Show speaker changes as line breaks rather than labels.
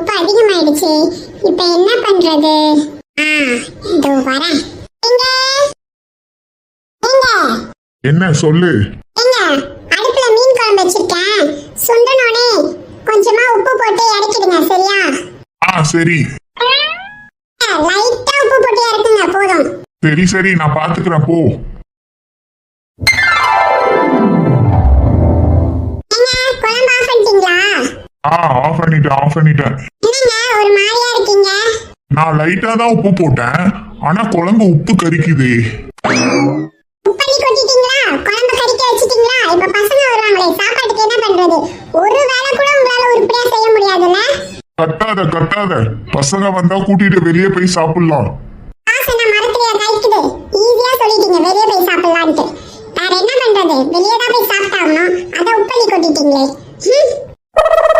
உப்பு அதிகமாயிடுச்சு. இப்ப என்ன பண்றது? இதோ வரேன். எங்க எங்க
என்ன சொல்லு.
எங்க அடுப்புல மீன் குழம்பு வச்சிருக்கேன். சுண்டனோனே கொஞ்சமா உப்பு போட்டு இறக்கிடுங்க, சரியா?
சரி
லைட்டா உப்பு போட்டு இறக்குங்க, போதும்.
சரி சரி, நான் பாத்துக்கிறேன், போ.
குழம்பு ஆஃப் பண்ணிட்டீங்களா?
ஆஃப் பண்ணிட்டேன்.
என்னங்க ஒரு மாதிரியா இருக்கீங்க?
நான் லைட்டா தான் உப்பு போட்டேன், ஆனா குழம்பு உப்பு கரிக்குது.
உப்பள்ளி கொட்டிட்டீங்களா? குழம்பு கறிக்க வச்சிட்டீங்களா? இப்ப பசங்க வருவாங்களே, சாப்பாட்டுக்கு என்ன பண்றது? ஒரு வேளை கூட உங்களால உருப்படியா செய்ய முடியாதுல்ல?
கத்தாத, பசங்க வந்தா கூட்டிட்டு வெளியே போய் சாப்பிடலாம்.
ஆசனா மரத்திலேயே கைக்குது. ஈஸியா சொல்லிட்டீங்க வெளியே போய் சாப்பிடலான்ட்டு. வேற என்ன பண்றது? வெளியே தான் போய் சாப்பிட்டாகணும். அத உப்பள்ளி கொட்டிட்டீங்களே.